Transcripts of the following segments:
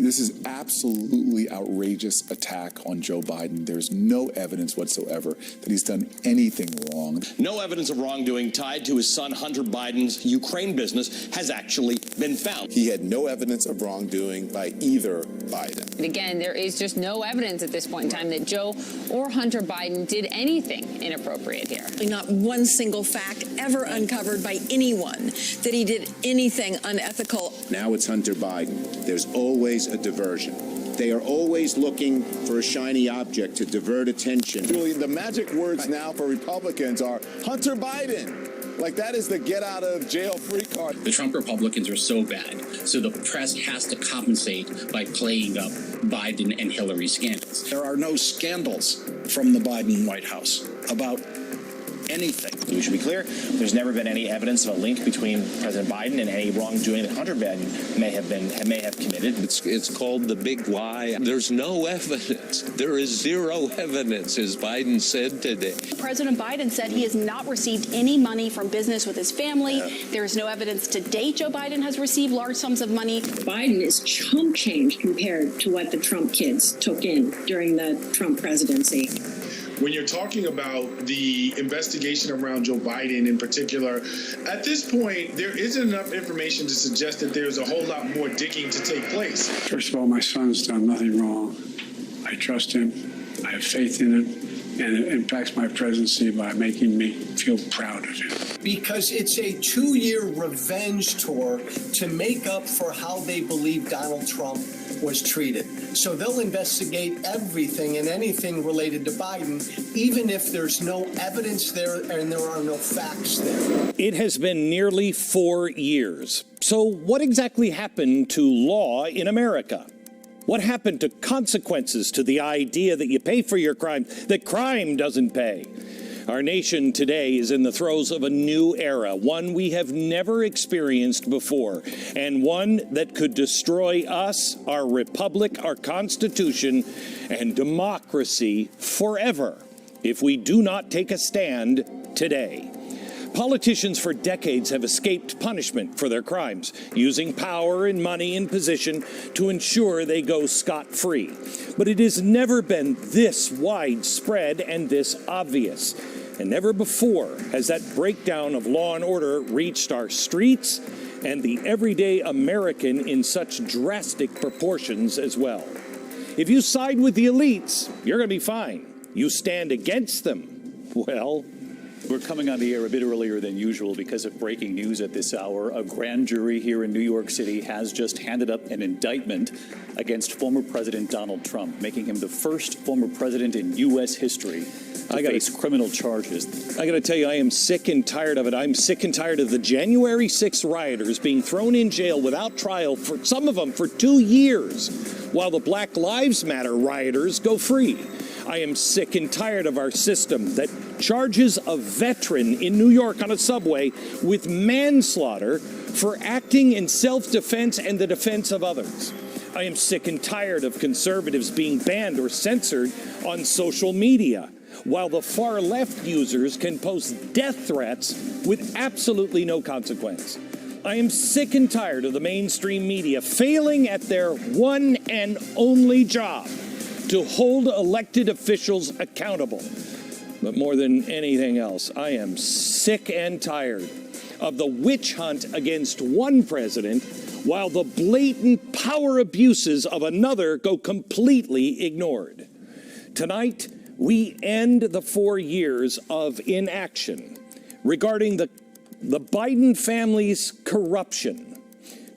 This is absolutely outrageous attack on Joe Biden. There's no evidence whatsoever that he's done anything wrong. No evidence of wrongdoing tied to his son Hunter Biden's Ukraine business has actually been found. He had no evidence of wrongdoing by either Biden. And again, there is just no evidence at this point in time that Joe or Hunter Biden did anything inappropriate here. Not one single fact ever uncovered by anyone that he did anything unethical. Now it's Hunter Biden. There's always a diversion. They are always looking for a shiny object to divert attention. Julian, the magic words now for Republicans are Hunter Biden. Like, that is the get-out-of-jail-free card. The Trump Republicans are so bad, so the press has to compensate by playing up Biden and Hillary scandals. There are no scandals from the Biden White House about anything. We should be clear, there's never been any evidence of a link between President Biden and any wrongdoing that Hunter Biden may have committed. It's called the big lie. There's no evidence. There is zero evidence, as Biden said today. President Biden said he has not received any money from business with his family. There is no evidence to date Joe Biden has received large sums of money. Biden is chump change compared to what the Trump kids took in during the Trump presidency. When you're talking about the investigation around Joe Biden in particular, at this point, there isn't enough information to suggest that there's a whole lot more digging to take place. First of all, my son's done nothing wrong. I trust him. I have faith in him. And it impacts my presidency by making me feel proud of him. Because it's a 2-year revenge tour to make up for how they believe Donald Trump was treated. So they'll investigate everything and anything related to Biden, even if there's no evidence there and there are no facts there. It has been nearly 4 years. So what exactly happened to law in America? What happened to consequences, to the idea that you pay for your crime, that crime doesn't pay? Our nation today is in the throes of a new era, one we have never experienced before, and one that could destroy us, our republic, our Constitution, and democracy forever if we do not take a stand today. Politicians for decades have escaped punishment for their crimes, using power and money and position to ensure they go scot-free. But it has never been this widespread and this obvious. And never before has that breakdown of law and order reached our streets and the everyday American in such drastic proportions as well. If you side with the elites, you're going to be fine. You stand against them, well, we're coming on the air a bit earlier than usual because of breaking news at this hour. A grand jury here in New York City has just handed up an indictment against former President Donald Trump, making him the first former president in U.S. history to face criminal charges. I got to tell you, I am sick and tired of it. I'm sick and tired of the January 6th rioters being thrown in jail without trial, for some of them for 2 years, while the Black Lives Matter rioters go free. I am sick and tired of our system that charges a veteran in New York on a subway with manslaughter for acting in self-defense and the defense of others. I am sick and tired of conservatives being banned or censored on social media, while the far left users can post death threats with absolutely no consequence. I am sick and tired of the mainstream media failing at their one and only job, to hold elected officials accountable. But more than anything else, I am sick and tired of the witch hunt against one president while the blatant power abuses of another go completely ignored. Tonight, we end the 4 years of inaction regarding the Biden family's corruption.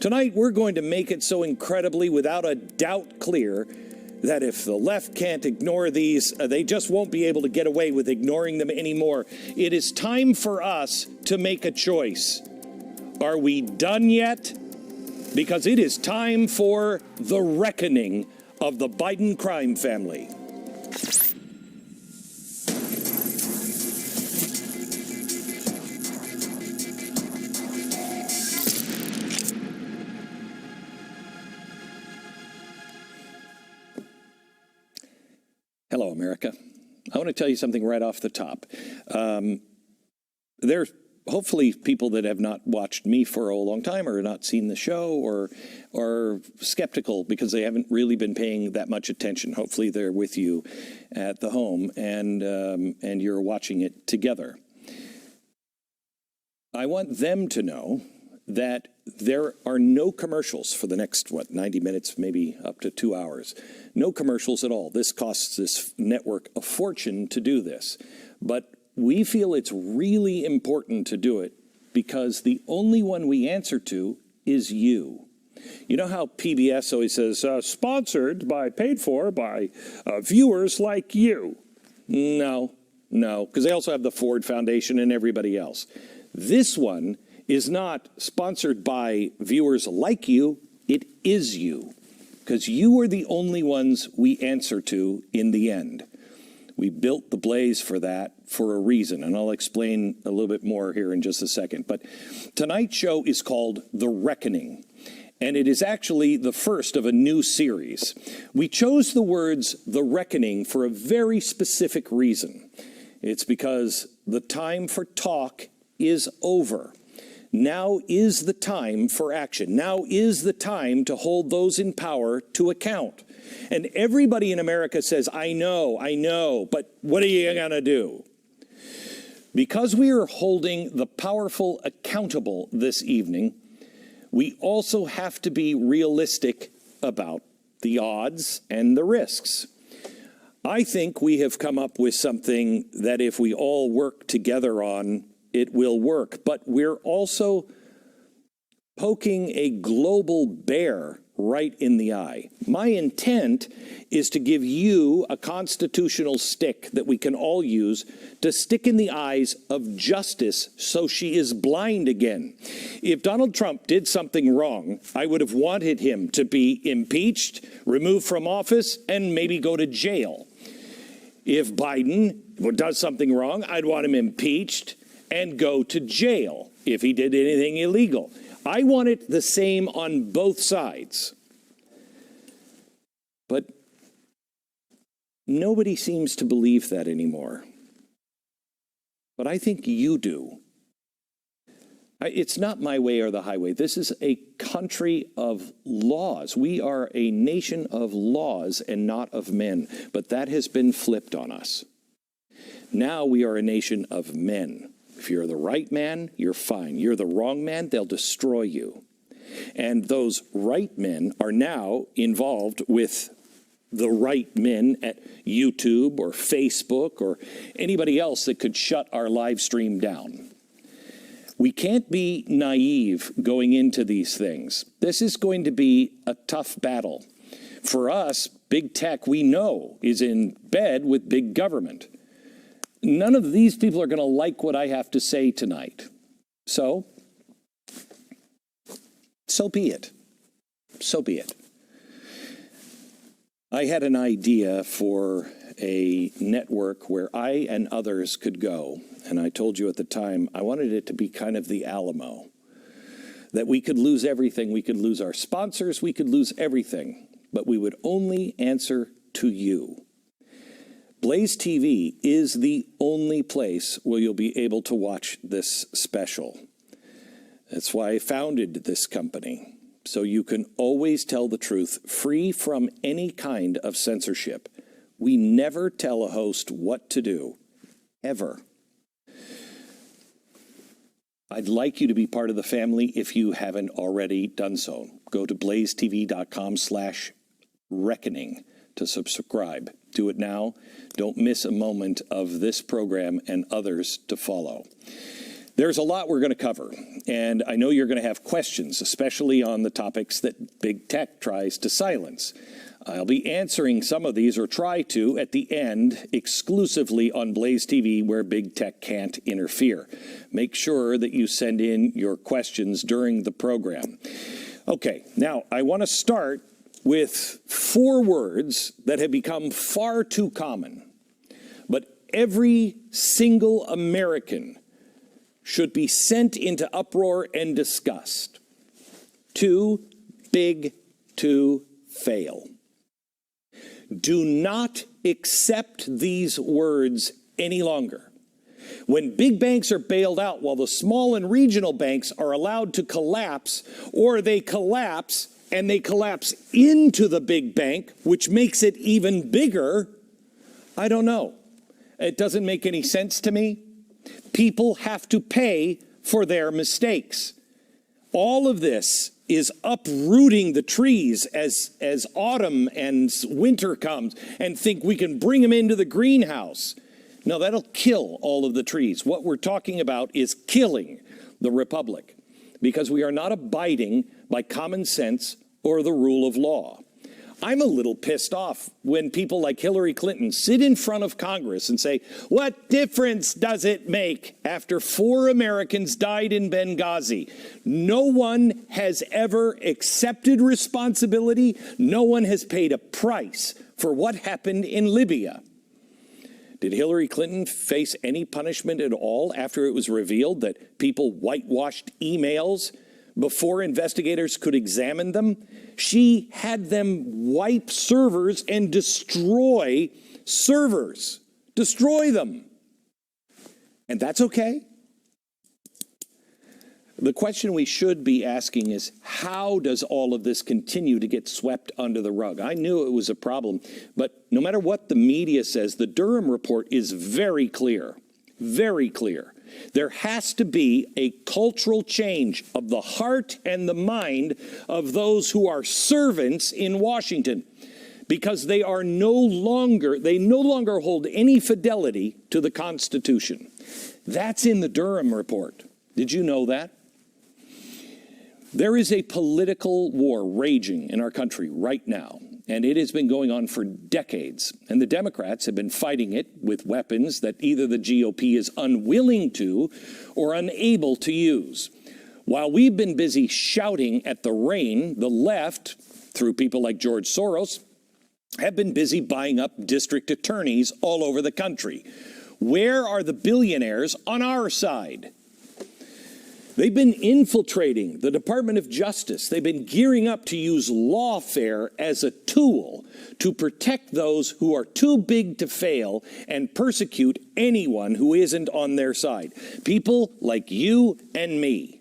Tonight, we're going to make it so incredibly without a doubt clear that if the left can't ignore these, they just won't be able to get away with ignoring them anymore. It is time for us to make a choice. Are we done yet? Because it is time for the reckoning of the Biden crime family. Hello, America. I want to tell you something right off the top. There hopefully people that have not watched me for a long time or not seen the show or are skeptical because they haven't really been paying that much attention. Hopefully they're with you at the home and you're watching it together. I want them to know that there are no commercials for the next, 90 minutes, maybe up to 2 hours. No commercials at all. This costs this network a fortune to do this. But we feel it's really important to do it because the only one we answer to is you. You know how PBS always says, sponsored by, paid for by viewers like you? No, because they also have the Ford Foundation and everybody else. This one is not sponsored by viewers like you. It is you, because you are the only ones we answer to in the end. We built the Blaze for that for a reason, and I'll explain a little bit more here in just a second. But tonight's show is called The Reckoning, and it is actually the first of a new series. We chose the words The Reckoning for a very specific reason. It's because the time for talk is over. Now is the time for action. Now is the time to hold those in power to account. And everybody in America says, I know, but what are you going to do? Because we are holding the powerful accountable this evening, we also have to be realistic about the odds and the risks. I think we have come up with something that if we all work together on, it will work. But we're also poking a global bear right in the eye. My intent is to give you a constitutional stick that we can all use to stick in the eyes of justice so she is blind again. If Donald Trump did something wrong, I would have wanted him to be impeached, removed from office, and maybe go to jail. If Biden does something wrong, I'd want him impeached and go to jail if he did anything illegal. I want it the same on both sides. But nobody seems to believe that anymore. But I think you do. It's not my way or the highway. This is a country of laws. We are a nation of laws and not of men. But that has been flipped on us. Now we are a nation of men. If you're the right man, you're fine. You're the wrong man, they'll destroy you. And those right men are now involved with the right men at YouTube or Facebook or anybody else that could shut our live stream down. We can't be naive going into these things. This is going to be a tough battle. For us, big tech, we know, is in bed with big government. None of these people are going to like what I have to say tonight. So be it. So be it. I had an idea for a network where I and others could go. And I told you at the time, I wanted it to be kind of the Alamo. That we could lose everything. We could lose our sponsors. We could lose everything. But we would only answer to you. Blaze TV is the only place where you'll be able to watch this special. That's why I founded this company, so you can always tell the truth, free from any kind of censorship. We never tell a host what to do, ever. I'd like you to be part of the family if you haven't already done so. Go to blazetv.com/reckoning to subscribe. Do it now. Don't miss a moment of this program and others to follow. There's a lot we're going to cover, and I know you're going to have questions, especially on the topics that big tech tries to silence. I'll be answering some of these, or try to, at the end, exclusively on Blaze TV, where big tech can't interfere. Make sure that you send in your questions during the program. Okay, now I want to start with 4 words that have become far too common. But every single American should be sent into uproar and disgust. Too big to fail. Do not accept these words any longer. When big banks are bailed out while the small and regional banks are allowed to collapse, or they collapse and they collapse into the big bank, which makes it even bigger, I don't know. It doesn't make any sense to me. People have to pay for their mistakes. All of this is uprooting the trees as autumn and winter comes and think we can bring them into the greenhouse. No, that'll kill all of the trees. What we're talking about is killing the republic because we are not abiding by common sense or the rule of law. I'm a little pissed off when people like Hillary Clinton sit in front of Congress and say, what difference does it make after 4 Americans died in Benghazi? No one has ever accepted responsibility. No one has paid a price for what happened in Libya. Did Hillary Clinton face any punishment at all after it was revealed that people whitewashed emails before investigators could examine them? She had them wipe servers and destroy servers. Destroy them. And that's okay? The question we should be asking is, how does all of this continue to get swept under the rug? I knew it was a problem, but no matter what the media says, the Durham report is very clear. Very clear. There has to be a cultural change of the heart and the mind of those who are servants in Washington, because they no longer hold any fidelity to the Constitution. That's in the Durham report. Did you know that? There is a political war raging in our country right now, and it has been going on for decades. And the Democrats have been fighting it with weapons that either the GOP is unwilling to or unable to use. While we've been busy shouting at the rain, the left, through people like George Soros, have been busy buying up district attorneys all over the country. Where are the billionaires on our side? They've been infiltrating the Department of Justice. They've been gearing up to use lawfare as a tool to protect those who are too big to fail and persecute anyone who isn't on their side. People like you and me.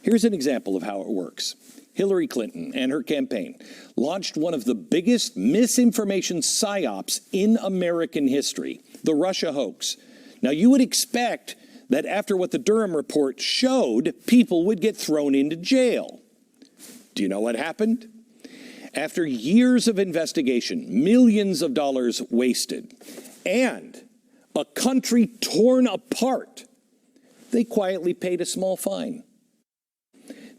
Here's an example of how it works. Hillary Clinton and her campaign launched one of the biggest misinformation psyops in American history, the Russia hoax. Now, you would expect that after what the Durham report showed, people would get thrown into jail. Do you know what happened? After years of investigation, millions of dollars wasted, and a country torn apart, they quietly paid a small fine.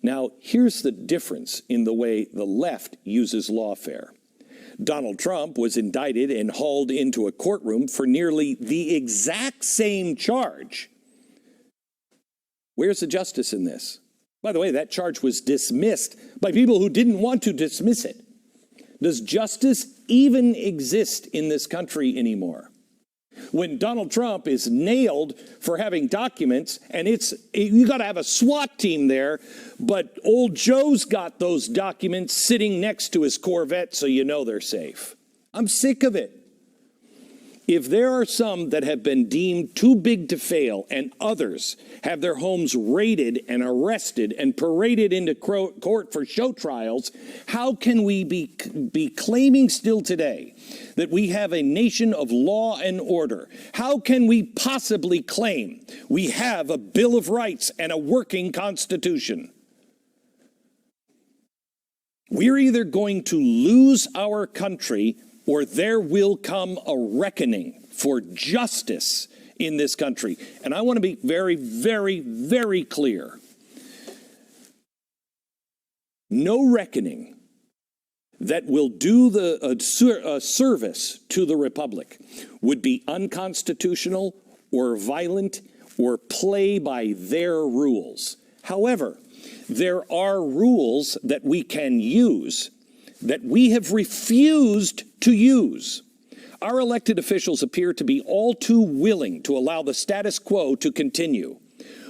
Now, here's the difference in the way the left uses lawfare. Donald Trump was indicted and hauled into a courtroom for nearly the exact same charge. Where's the justice in this? By the way, that charge was dismissed by people who didn't want to dismiss it. Does justice even exist in this country anymore? When Donald Trump is nailed for having documents, and you got to have a SWAT team there, but old Joe's got those documents sitting next to his Corvette, so you know they're safe. I'm sick of it. If there are some that have been deemed too big to fail and others have their homes raided and arrested and paraded into court for show trials, how can we be claiming still today that we have a nation of law and order? How can we possibly claim we have a Bill of Rights and a working Constitution? We're either going to lose our country or there will come a reckoning for justice in this country. And I want to be very, very, very clear. No reckoning that will do a service to the Republic would be unconstitutional or violent or play by their rules. However, there are rules that we can use that we have refused to use. Our elected officials appear to be all too willing to allow the status quo to continue.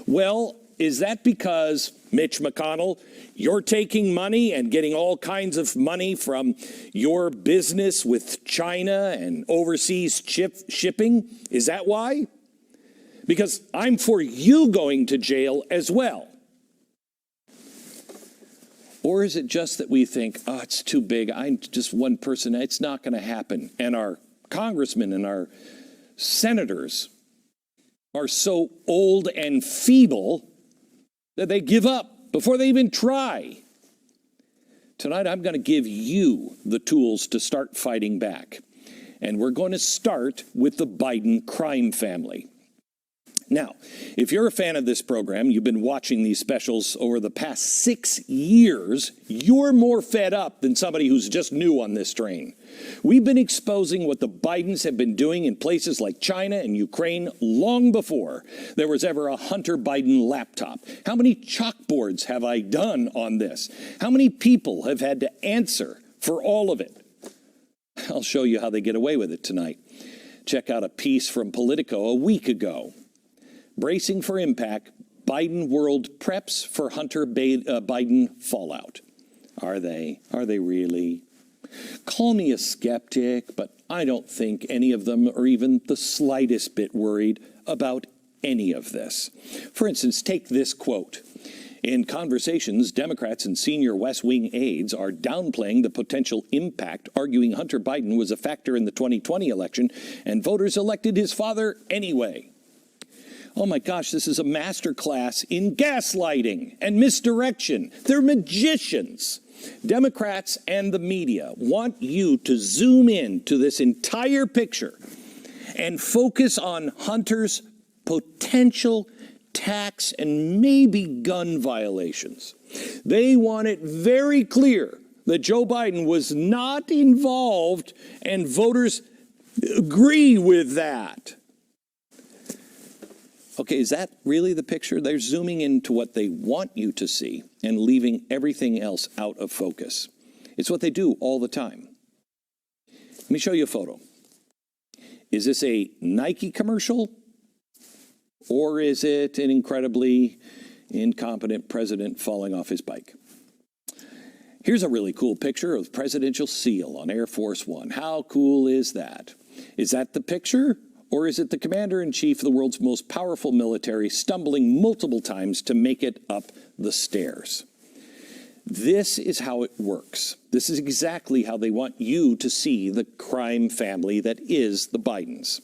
Well, is that because, Mitch McConnell, you're taking money and getting all kinds of money from your business with China and overseas shipping? Is that why? because I'm for you going to jail as well. Or is it just that we think, oh, it's too big, I'm just one person, it's not going to happen, and our congressmen and our senators are so old and feeble that they give up before they even try? Tonight, I'm going to give you the tools to start fighting back. And we're going to start with the Biden crime family. Now, if you're a fan of this program, you've been watching these specials over the past 6 years, you're more fed up than somebody who's just new on this train. We've been exposing what the Bidens have been doing in places like China and Ukraine long before there was ever a Hunter Biden laptop. How many chalkboards have I done on this? How many people have had to answer for all of it? I'll show you how they get away with it tonight. Check out a piece from Politico a week ago. Bracing for impact, Biden world preps for Hunter Biden fallout. Are they? Are they really? Call me a skeptic, but I don't think any of them are even the slightest bit worried about any of this. For instance, take this quote. In conversations, Democrats and senior West Wing aides are downplaying the potential impact, arguing Hunter Biden was a factor in the 2020 election and voters elected his father anyway. Oh my gosh, this is a masterclass in gaslighting and misdirection. They're magicians. Democrats and the media want you to zoom in to this entire picture and focus on Hunter's potential tax and maybe gun violations. They want it very clear that Joe Biden was not involved, and voters agree with that. Okay, is that really the picture? They're zooming into what they want you to see and leaving everything else out of focus. It's what they do all the time. Let me show you a photo. Is this a Nike commercial? Or is it an incredibly incompetent president falling off his bike? Here's a really cool picture of presidential seal on Air Force One. How cool is that? Is that the picture? Or is it the commander-in-chief of the world's most powerful military stumbling multiple times to make it up the stairs? This is how it works. This is exactly how they want you to see the crime family that is the Bidens.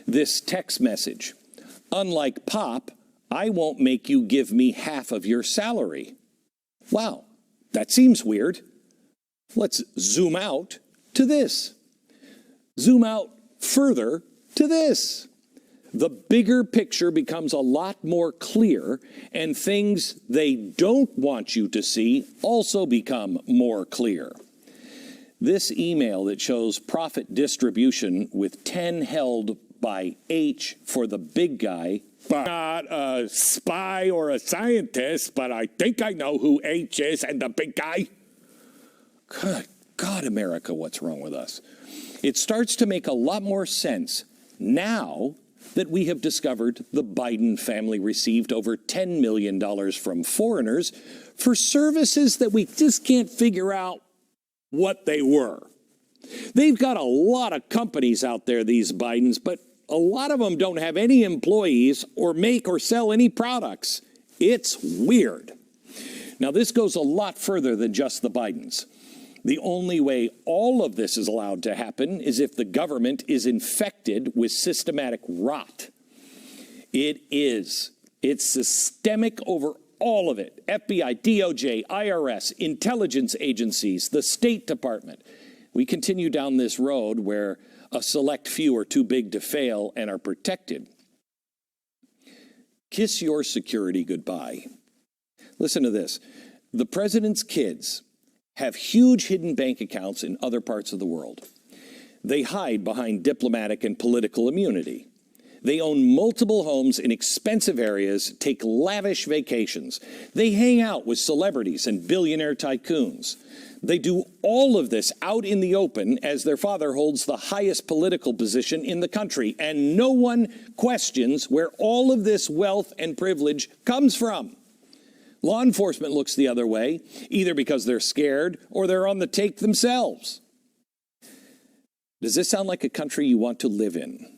This text message: unlike Pop, I won't make you give me half of your salary. Wow, that seems weird. Let's zoom out to this. Zoom out further to this. The bigger picture becomes a lot more clear, and things they don't want you to see also become more clear. This email that shows profit distribution with 10 held by H for the big guy. Not a spy or a scientist, but I think I know who H is and the big guy. Good God, America, what's wrong with us? It starts to make a lot more sense now that we have discovered the Biden family received over $10 million from foreigners for services that we just can't figure out what they were. They've got a lot of companies out there, these Bidens, but a lot of them don't have any employees or make or sell any products. It's weird. Now, this goes a lot further than just the Bidens. The only way all of this is allowed to happen is if the government is infected with systematic rot. It is. It's systemic over all of it. FBI, DOJ, IRS, intelligence agencies, the State Department. We continue down this road where a select few are too big to fail and are protected. Kiss your security goodbye. Listen to this. The president's kids have huge hidden bank accounts in other parts of the world. They hide behind diplomatic and political immunity. They own multiple homes in expensive areas, take lavish vacations. They hang out with celebrities and billionaire tycoons. They do all of this out in the open as their father holds the highest political position in the country, and no one questions where all of this wealth and privilege comes from. Law enforcement looks the other way, either because they're scared or they're on the take themselves. Does this sound like a country you want to live in?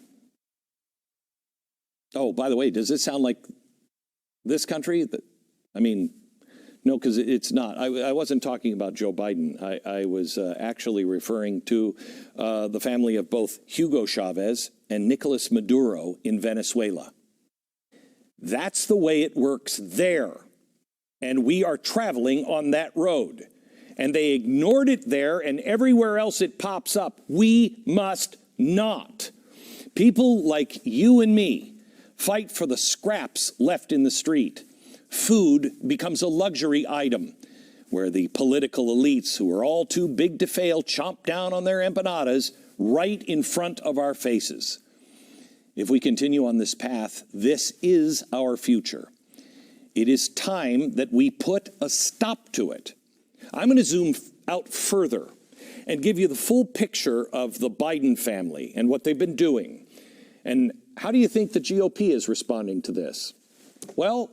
Oh, by the way, does this sound like this country? I mean, no, because it's not. I wasn't talking about Joe Biden. I was actually referring to the family of both Hugo Chavez and Nicolas Maduro in Venezuela. That's the way it works there. And we are traveling on that road. And they ignored it there, and everywhere else it pops up. We must not. People like you and me fight for the scraps left in the street. Food becomes a luxury item where the political elites, who are all too big to fail, chomp down on their empanadas right in front of our faces. If we continue on this path, this is our future. It is time that we put a stop to it. I'm going to zoom out further and give you the full picture of the Biden family and what they've been doing. And how do you think the GOP is responding to this? Well,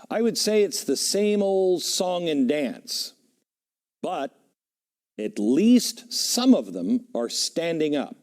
I would say it's the same old song and dance. But at least some of them are standing up.